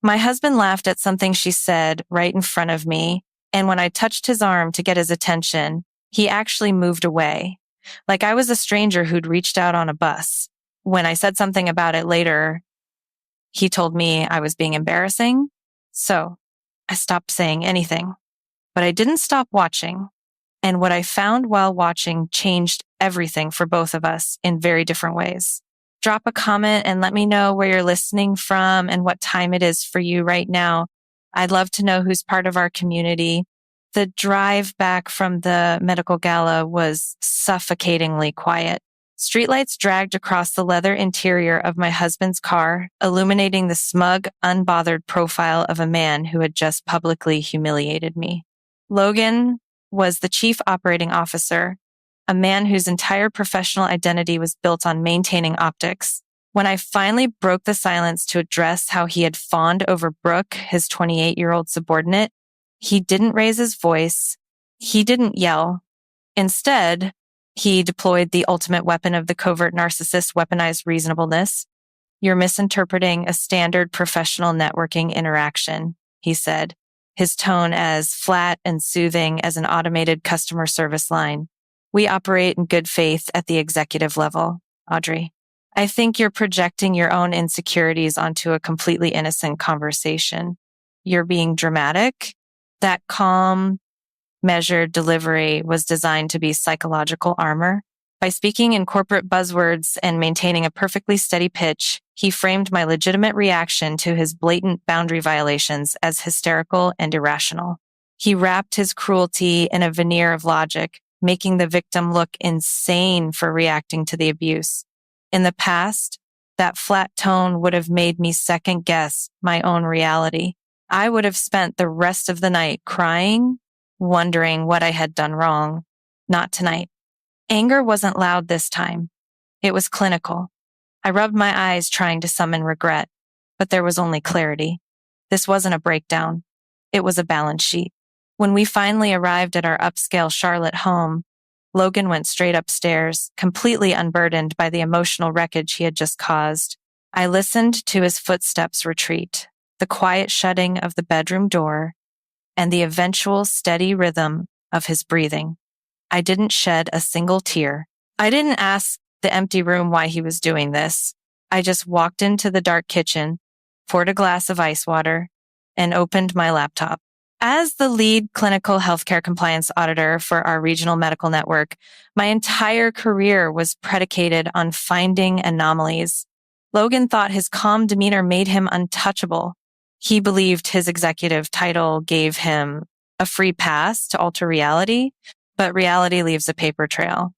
My husband laughed at something she said right in front of me, and when I touched his arm to get his attention, he actually moved away, like I was a stranger who'd reached out on a bus. When I said something about it later, he told me I was being embarrassing, so I stopped saying anything. But I didn't stop watching, and what I found while watching changed everything for both of us in very different ways. Drop a comment and let me know where you're listening from and what time it is for you right now. I'd love to know who's part of our community. The drive back from the medical gala was suffocatingly quiet. Streetlights dragged across the leather interior of my husband's car, illuminating the smug, unbothered profile of a man who had just publicly humiliated me. Logan was the chief operating officer, a man whose entire professional identity was built on maintaining optics. When I finally broke the silence to address how he had fawned over Brooke, his 28-year-old subordinate, he didn't raise his voice. He didn't yell. Instead, he deployed the ultimate weapon of the covert narcissist, weaponized reasonableness. "You're misinterpreting a standard professional networking interaction," he said, his tone as flat and soothing as an automated customer service line. "We operate in good faith at the executive level, Audrey. I think you're projecting your own insecurities onto a completely innocent conversation. You're being dramatic. That calm, measured delivery was designed to be psychological armor. By speaking in corporate buzzwords and maintaining a perfectly steady pitch, he framed my legitimate reaction to his blatant boundary violations as hysterical and irrational. He wrapped his cruelty in a veneer of logic, making the victim look insane for reacting to the abuse. In the past, that flat tone would have made me second guess my own reality. I would have spent the rest of the night crying, wondering what I had done wrong. Not tonight. Anger wasn't loud this time. It was clinical. I rubbed my eyes trying to summon regret, but there was only clarity. This wasn't a breakdown. It was a balance sheet. When we finally arrived at our upscale Charlotte home, Logan went straight upstairs, completely unburdened by the emotional wreckage he had just caused. I listened to his footsteps retreat, the quiet shutting of the bedroom door, and the eventual steady rhythm of his breathing. I didn't shed a single tear. I didn't ask the empty room why he was doing this. I just walked into the dark kitchen, poured a glass of ice water, and opened my laptop. As the lead clinical healthcare compliance auditor for our regional medical network, my entire career was predicated on finding anomalies. Logan thought his calm demeanor made him untouchable. He believed his executive title gave him a free pass to alter reality, but reality leaves a paper trail.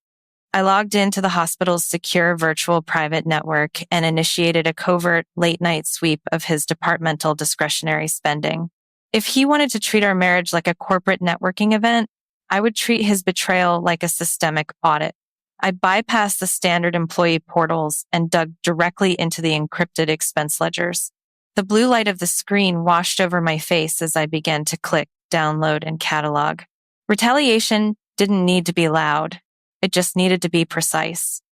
I logged into the hospital's secure virtual private network and initiated a covert late-night sweep of his departmental discretionary spending. If he wanted to treat our marriage like a corporate networking event, I would treat his betrayal like a systemic audit. I bypassed the standard employee portals and dug directly into the encrypted expense ledgers. The blue light of the screen washed over my face as I began to click, download, and catalog. Retaliation didn't need to be loud. It just needed to be precise.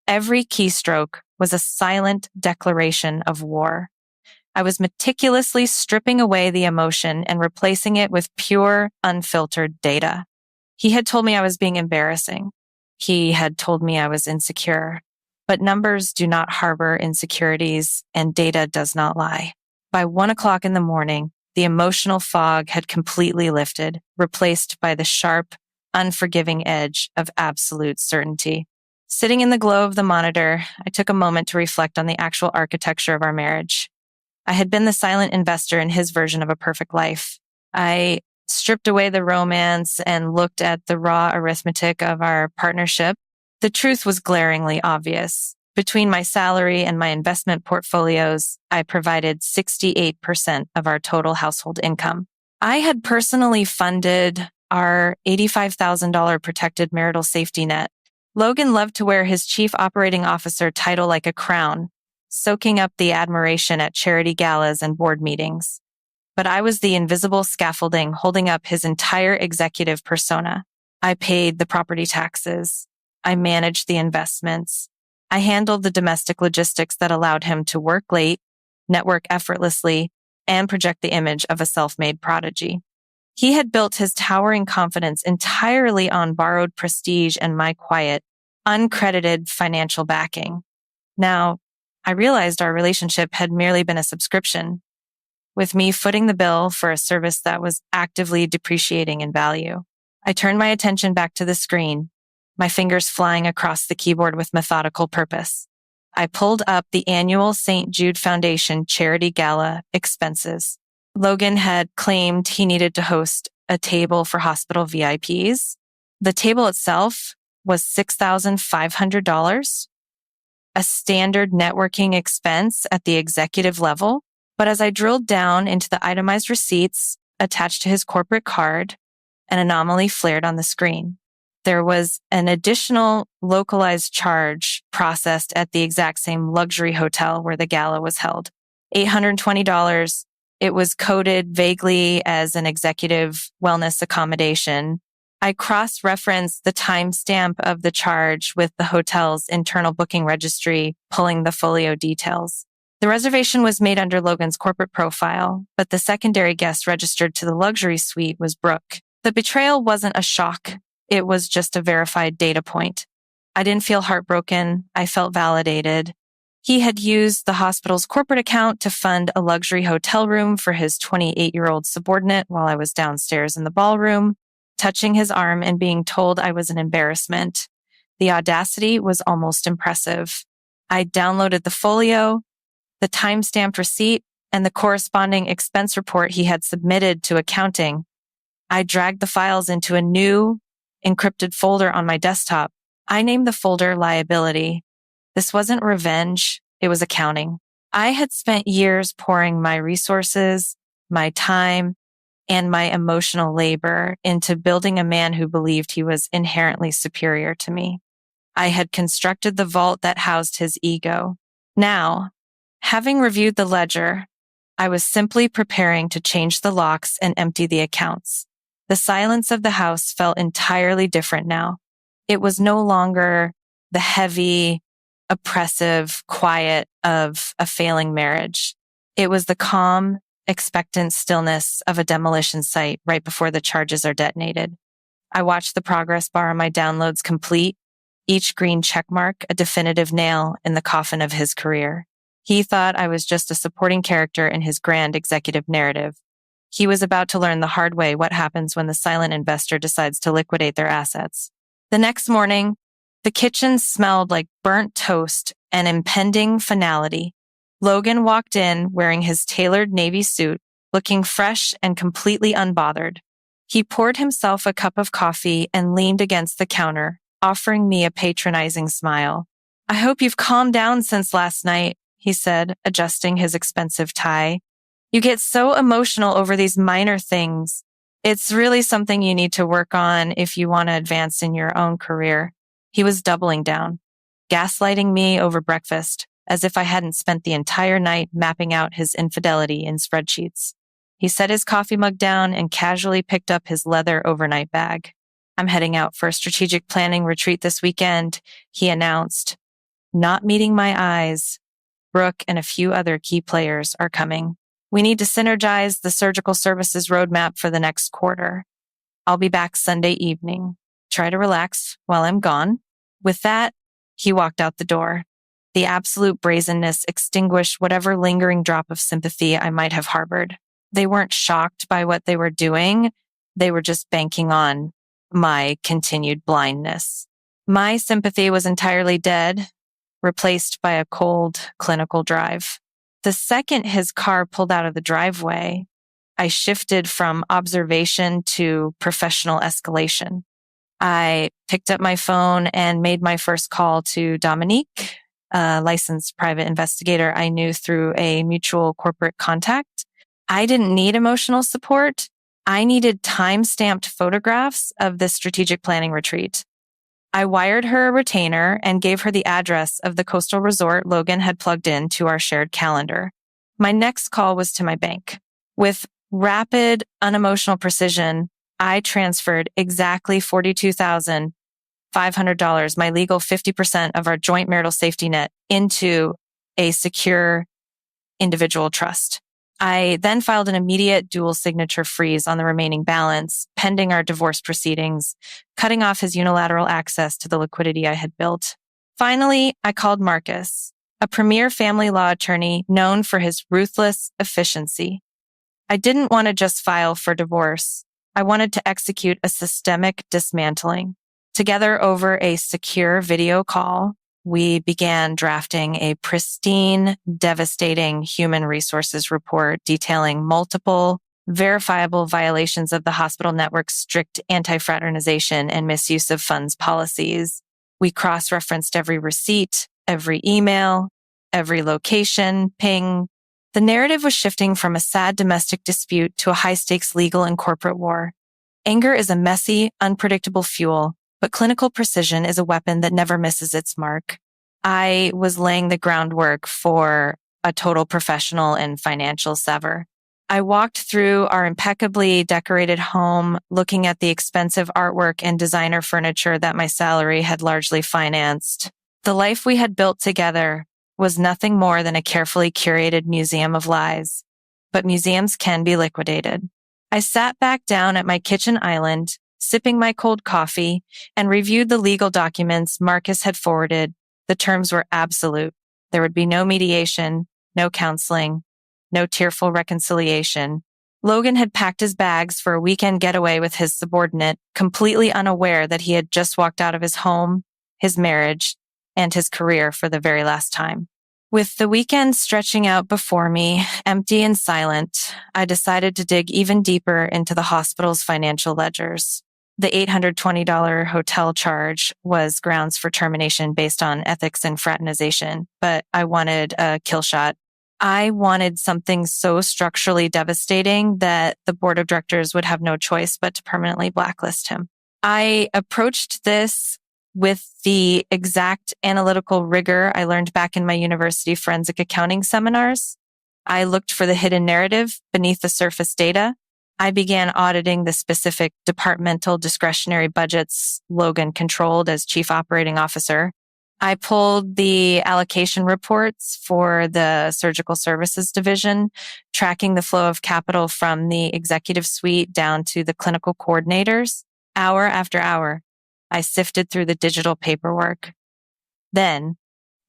Every keystroke was a silent declaration of war. I was meticulously stripping away the emotion and replacing it with pure, unfiltered data. He had told me I was being embarrassing. He had told me I was insecure. But numbers do not harbor insecurities, and data does not lie. By 1:00 in the morning, the emotional fog had completely lifted, replaced by the sharp, unforgiving edge of absolute certainty. Sitting in the glow of the monitor, I took a moment to reflect on the actual architecture of our marriage. I had been the silent investor in his version of a perfect life. I stripped away the romance and looked at the raw arithmetic of our partnership. The truth was glaringly obvious. Between my salary and my investment portfolios, I provided 68% of our total household income. I had personally funded our $85,000 protected marital safety net. Logan loved to wear his chief operating officer title like a crown, soaking up the admiration at charity galas and board meetings. But I was the invisible scaffolding holding up his entire executive persona. I paid the property taxes. I managed the investments. I handled the domestic logistics that allowed him to work late, network effortlessly, and project the image of a self-made prodigy. He had built his towering confidence entirely on borrowed prestige and my quiet, uncredited financial backing. Now, I realized our relationship had merely been a subscription, with me footing the bill for a service that was actively depreciating in value. I turned my attention back to the screen, my fingers flying across the keyboard with methodical purpose. I pulled up the annual St. Jude Foundation charity gala expenses. Logan had claimed he needed to host a table for hospital VIPs. The table itself was $6,500, a standard networking expense at the executive level. But as I drilled down into the itemized receipts attached to his corporate card, an anomaly flared on the screen. There was an additional localized charge processed at the exact same luxury hotel where the gala was held. $820. It was coded vaguely as an executive wellness accommodation. I cross-referenced the timestamp of the charge with the hotel's internal booking registry, pulling the folio details. The reservation was made under Logan's corporate profile, but the secondary guest registered to the luxury suite was Brooke. The betrayal wasn't a shock. It was just a verified data point. I didn't feel heartbroken. I felt validated. He had used the hospital's corporate account to fund a luxury hotel room for his 28-year-old subordinate while I was downstairs in the ballroom, touching his arm and being told I was an embarrassment. The audacity was almost impressive. I downloaded the folio, the time-stamped receipt, and the corresponding expense report he had submitted to accounting. I dragged the files into a new, encrypted folder on my desktop. I named the folder Liability. This wasn't revenge, it was accounting. I had spent years pouring my resources, my time, and my emotional labor into building a man who believed he was inherently superior to me. I had constructed the vault that housed his ego. Now, having reviewed the ledger, I was simply preparing to change the locks and empty the accounts. The silence of the house felt entirely different now. It was no longer the heavy, oppressive quiet of a failing marriage. It was the calm, expectant stillness of a demolition site right before the charges are detonated. I watched the progress bar on my downloads complete, each green checkmark a definitive nail in the coffin of his career. He thought I was just a supporting character in his grand executive narrative. He was about to learn the hard way what happens when the silent investor decides to liquidate their assets. The next morning, the kitchen smelled like burnt toast and impending finality. Logan walked in wearing his tailored navy suit, looking fresh and completely unbothered. He poured himself a cup of coffee and leaned against the counter, offering me a patronizing smile. "I hope you've calmed down since last night," he said, adjusting his expensive tie. "You get so emotional over these minor things. It's really something you need to work on if you want to advance in your own career." He was doubling down, gaslighting me over breakfast, as if I hadn't spent the entire night mapping out his infidelity in spreadsheets. He set his coffee mug down and casually picked up his leather overnight bag. "I'm heading out for a strategic planning retreat this weekend," he announced. "Not meeting my eyes. Brooke and a few other key players are coming. We need to synergize the surgical services roadmap for the next quarter. I'll be back Sunday evening. Try to relax while I'm gone." With that, he walked out the door. The absolute brazenness extinguished whatever lingering drop of sympathy I might have harbored. They weren't shocked by what they were doing. They were just banking on my continued blindness. My sympathy was entirely dead, replaced by a cold, clinical drive. The second his car pulled out of the driveway, I shifted from observation to professional escalation. I picked up my phone and made my first call to Dominique, a licensed private investigator I knew through a mutual corporate contact. I didn't need emotional support. I needed time-stamped photographs of this strategic planning retreat. I wired her a retainer and gave her the address of the coastal resort Logan had plugged in to our shared calendar. My next call was to my bank. With rapid, unemotional precision, I transferred exactly $42,500, my legal 50% of our joint marital safety net, into a secure individual trust. I then filed an immediate dual signature freeze on the remaining balance, pending our divorce proceedings, cutting off his unilateral access to the liquidity I had built. Finally, I called Marcus, a premier family law attorney known for his ruthless efficiency. I didn't want to just file for divorce. I wanted to execute a systemic dismantling. Together over a secure video call, we began drafting a pristine, devastating human resources report detailing multiple, verifiable violations of the hospital network's strict anti-fraternization and misuse of funds policies. We cross-referenced every receipt, every email, every location, ping. The narrative was shifting from a sad domestic dispute to a high-stakes legal and corporate war. Anger is a messy, unpredictable fuel, but clinical precision is a weapon that never misses its mark. I was laying the groundwork for a total professional and financial sever. I walked through our impeccably decorated home, looking at the expensive artwork and designer furniture that my salary had largely financed. The life we had built together was nothing more than a carefully curated museum of lies. But museums can be liquidated. I sat back down at my kitchen island, sipping my cold coffee, and reviewed the legal documents Marcus had forwarded. The terms were absolute. There would be no mediation, no counseling, no tearful reconciliation. Logan had packed his bags for a weekend getaway with his subordinate, completely unaware that he had just walked out of his home, his marriage, and his career for the very last time. With the weekend stretching out before me, empty and silent, I decided to dig even deeper into the hospital's financial ledgers. The $820 hotel charge was grounds for termination based on ethics and fraternization, but I wanted a kill shot. I wanted something so structurally devastating that the board of directors would have no choice but to permanently blacklist him. I approached this with the exact analytical rigor I learned back in my university forensic accounting seminars. I looked for the hidden narrative beneath the surface data. I began auditing the specific departmental discretionary budgets Logan controlled as chief operating officer. I pulled the allocation reports for the surgical services division, tracking the flow of capital from the executive suite down to the clinical coordinators. Hour after hour, I sifted through the digital paperwork. Then,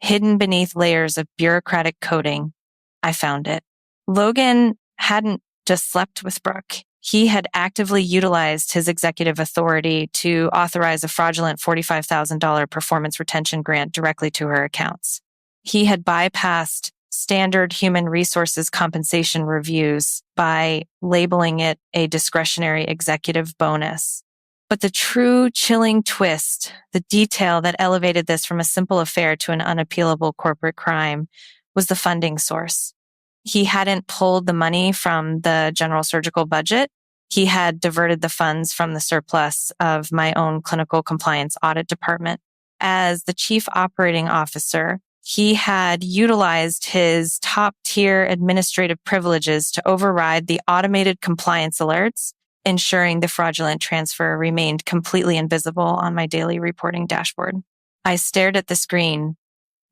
hidden beneath layers of bureaucratic coding, I found it. Logan hadn't just slept with Brooke. He had actively utilized his executive authority to authorize a fraudulent $45,000 performance retention grant directly to her accounts. He had bypassed standard human resources compensation reviews by labeling it a discretionary executive bonus. But the true chilling twist, the detail that elevated this from a simple affair to an unappealable corporate crime, was the funding source. He hadn't pulled the money from the general surgical budget. He had diverted the funds from the surplus of my own clinical compliance audit department. As the chief operating officer, he had utilized his top-tier administrative privileges to override the automated compliance alerts, ensuring the fraudulent transfer remained completely invisible on my daily reporting dashboard. I stared at the screen,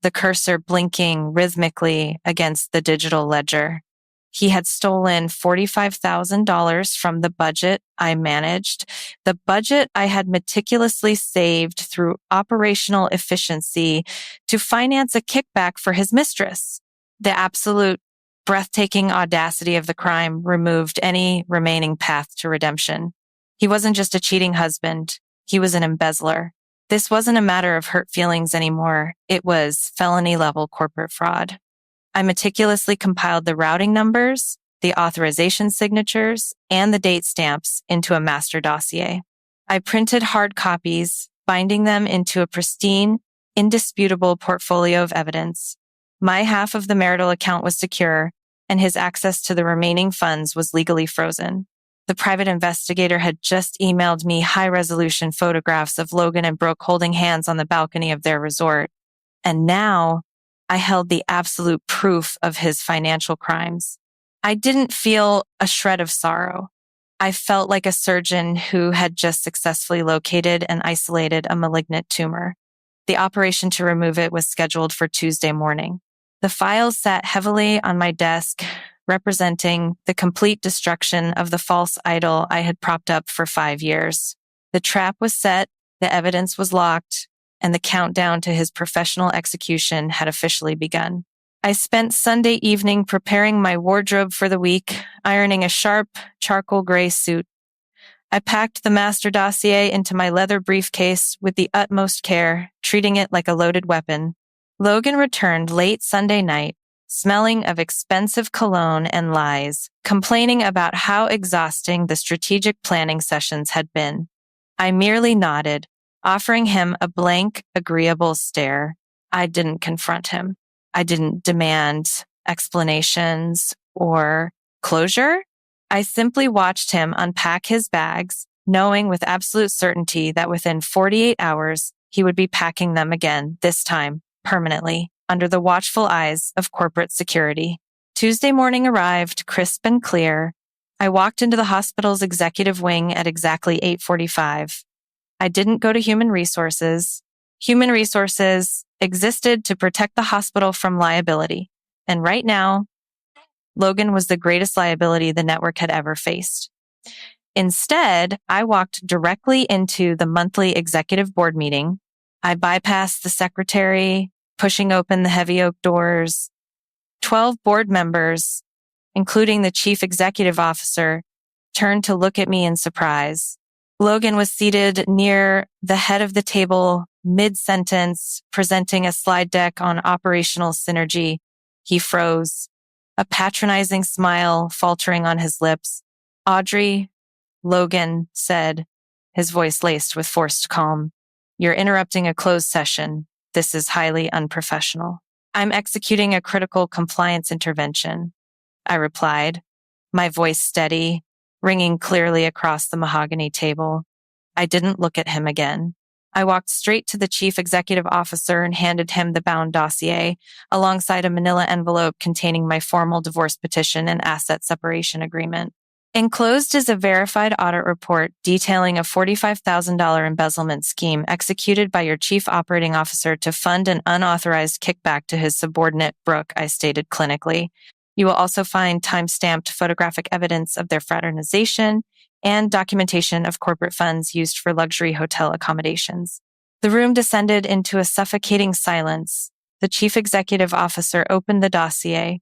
the cursor blinking rhythmically against the digital ledger. He had stolen $45,000 from the budget I managed, the budget I had meticulously saved through operational efficiency to finance a kickback for his mistress. The absolute breathtaking audacity of the crime removed any remaining path to redemption. He wasn't just a cheating husband. He was an embezzler. This wasn't a matter of hurt feelings anymore. It was felony-level corporate fraud. I meticulously compiled the routing numbers, the authorization signatures, and the date stamps into a master dossier. I printed hard copies, binding them into a pristine, indisputable portfolio of evidence. My half of the marital account was secure, and his access to the remaining funds was legally frozen. The private investigator had just emailed me high-resolution photographs of Logan and Brooke holding hands on the balcony of their resort. And now I held the absolute proof of his financial crimes. I didn't feel a shred of sorrow. I felt like a surgeon who had just successfully located and isolated a malignant tumor. The operation to remove it was scheduled for Tuesday morning. The files sat heavily on my desk, representing the complete destruction of the false idol I had propped up for 5 years. The trap was set, the evidence was locked, and the countdown to his professional execution had officially begun. I spent Sunday evening preparing my wardrobe for the week, ironing a sharp, charcoal gray suit. I packed the master dossier into my leather briefcase with the utmost care, treating it like a loaded weapon. Logan returned late Sunday night, smelling of expensive cologne and lies, complaining about how exhausting the strategic planning sessions had been. I merely nodded, offering him a blank, agreeable stare. I didn't confront him. I didn't demand explanations or closure. I simply watched him unpack his bags, knowing with absolute certainty that within 48 hours, he would be packing them again, this time permanently, under the watchful eyes of corporate security. Tuesday morning arrived, crisp and clear. I walked into the hospital's executive wing at exactly 8:45. I didn't go to human resources. Human resources existed to protect the hospital from liability. And right now, Logan was the greatest liability the network had ever faced. Instead, I walked directly into the monthly executive board meeting. I bypassed the secretary, pushing open the heavy oak doors. 12 board members, including the chief executive officer, turned to look at me in surprise. Logan was seated near the head of the table, mid-sentence, presenting a slide deck on operational synergy. He froze, a patronizing smile faltering on his lips. "Audrey," Logan said, his voice laced with forced calm, "you're interrupting a closed session. This is highly unprofessional." "I'm executing a critical compliance intervention," I replied, my voice steady, ringing clearly across the mahogany table. I didn't look at him again. I walked straight to the chief executive officer and handed him the bound dossier, alongside a manila envelope containing my formal divorce petition and asset separation agreement. Enclosed is a verified audit report detailing a $45,000 embezzlement scheme executed by your chief operating officer to fund an unauthorized kickback to his subordinate, Brooke, I stated clinically. You will also find time-stamped photographic evidence of their fraternization and documentation of corporate funds used for luxury hotel accommodations. The room descended into a suffocating silence. The chief executive officer opened the dossier.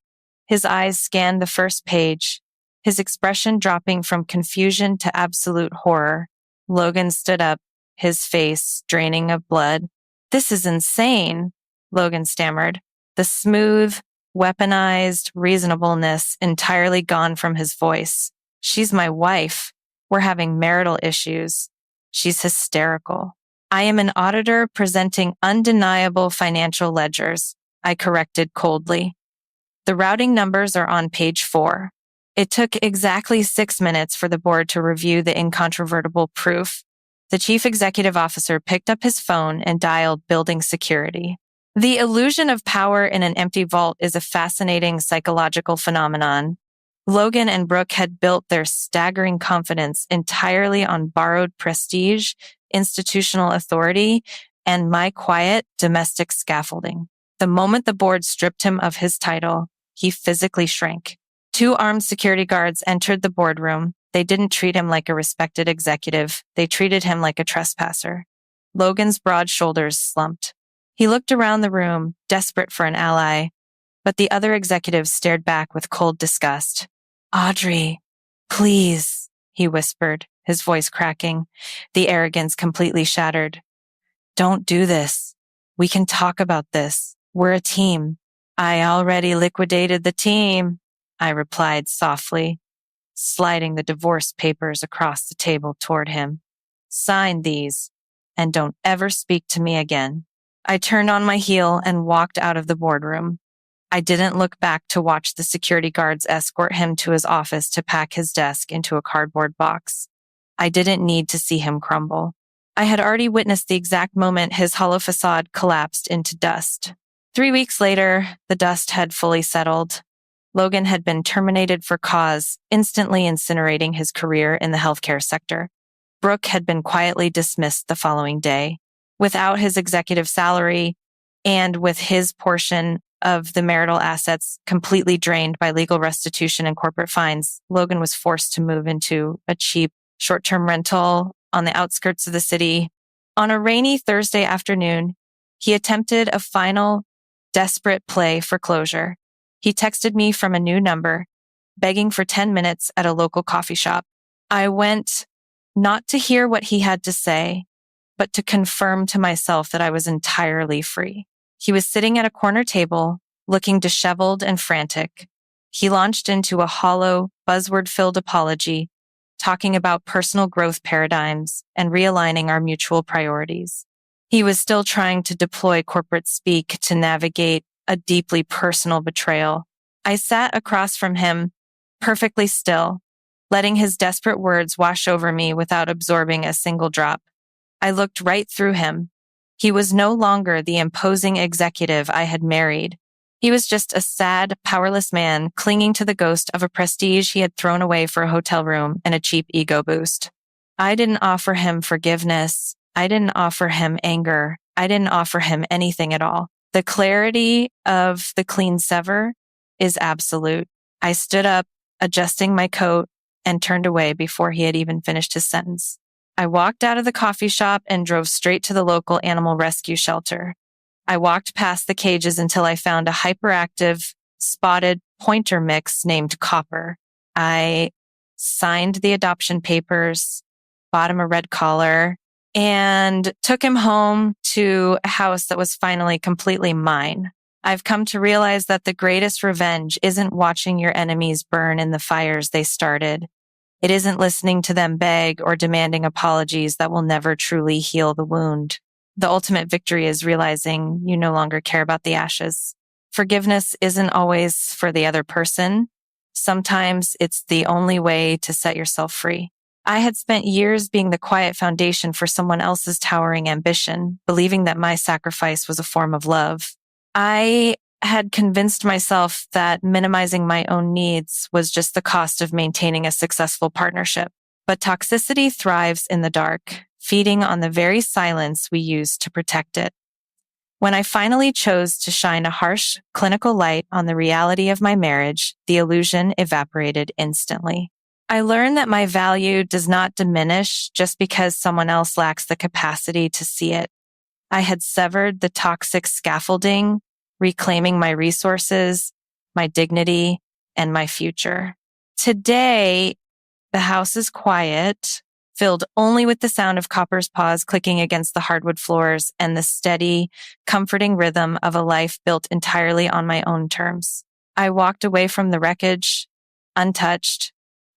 His eyes scanned the first page, his expression dropping from confusion to absolute horror. Logan stood up, his face draining of blood. "This is insane," Logan stammered, the smooth, weaponized reasonableness entirely gone from his voice. "She's my wife. We're having marital issues. She's hysterical. I am an auditor presenting undeniable financial ledgers," I corrected coldly. "The routing numbers are on page 4. It took exactly 6 minutes for the board to review the incontrovertible proof. The chief executive officer picked up his phone and dialed building security. The illusion of power in an empty vault is a fascinating psychological phenomenon. Logan and Brooke had built their staggering confidence entirely on borrowed prestige, institutional authority, and my quiet domestic scaffolding. The moment the board stripped him of his title, he physically shrank. 2 armed security guards entered the boardroom. They didn't treat him like a respected executive. They treated him like a trespasser. Logan's broad shoulders slumped. He looked around the room, desperate for an ally, but the other executives stared back with cold disgust. "Audrey, please," he whispered, his voice cracking, the arrogance completely shattered. "Don't do this. We can talk about this. We're a team." "I already liquidated the team," I replied softly, sliding the divorce papers across the table toward him. "Sign these, and don't ever speak to me again." I turned on my heel and walked out of the boardroom. I didn't look back to watch the security guards escort him to his office to pack his desk into a cardboard box. I didn't need to see him crumble. I had already witnessed the exact moment his hollow facade collapsed into dust. 3 weeks later, the dust had fully settled. Logan had been terminated for cause, instantly incinerating his career in the healthcare sector. Brooke had been quietly dismissed the following day. Without his executive salary and with his portion of the marital assets completely drained by legal restitution and corporate fines, Logan was forced to move into a cheap short-term rental on the outskirts of the city. On a rainy Thursday afternoon, he attempted a final desperate play for closure. He texted me from a new number, begging for 10 minutes at a local coffee shop. I went not to hear what he had to say, but to confirm to myself that I was entirely free. He was sitting at a corner table, looking disheveled and frantic. He launched into a hollow, buzzword-filled apology, talking about personal growth paradigms and realigning our mutual priorities. He was still trying to deploy corporate speak to navigate a deeply personal betrayal. I sat across from him, perfectly still, letting his desperate words wash over me without absorbing a single drop. I looked right through him. He was no longer the imposing executive I had married. He was just a sad, powerless man clinging to the ghost of a prestige he had thrown away for a hotel room and a cheap ego boost. I didn't offer him forgiveness. I didn't offer him anger. I didn't offer him anything at all. The clarity of the clean sever is absolute. I stood up, adjusting my coat, and turned away before he had even finished his sentence. I walked out of the coffee shop and drove straight to the local animal rescue shelter. I walked past the cages until I found a hyperactive, spotted pointer mix named Copper. I signed the adoption papers, bought him a red collar, and took him home to a house that was finally completely mine. I've come to realize that the greatest revenge isn't watching your enemies burn in the fires they started. It isn't listening to them beg or demanding apologies that will never truly heal the wound. The ultimate victory is realizing you no longer care about the ashes. Forgiveness isn't always for the other person. Sometimes it's the only way to set yourself free. I had spent years being the quiet foundation for someone else's towering ambition, believing that my sacrifice was a form of love. I had convinced myself that minimizing my own needs was just the cost of maintaining a successful partnership. But toxicity thrives in the dark, feeding on the very silence we use to protect it. When I finally chose to shine a harsh, clinical light on the reality of my marriage, the illusion evaporated instantly. I learned that my value does not diminish just because someone else lacks the capacity to see it. I had severed the toxic scaffolding, reclaiming my resources, my dignity, and my future. Today, the house is quiet, filled only with the sound of Copper's paws clicking against the hardwood floors and the steady, comforting rhythm of a life built entirely on my own terms. I walked away from the wreckage, untouched,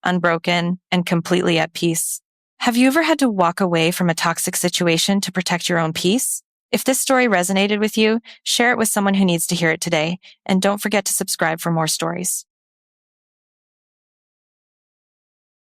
unbroken, and completely at peace. Have you ever had to walk away from a toxic situation to protect your own peace? If this story resonated with you, share it with someone who needs to hear it today, and don't forget to subscribe for more stories.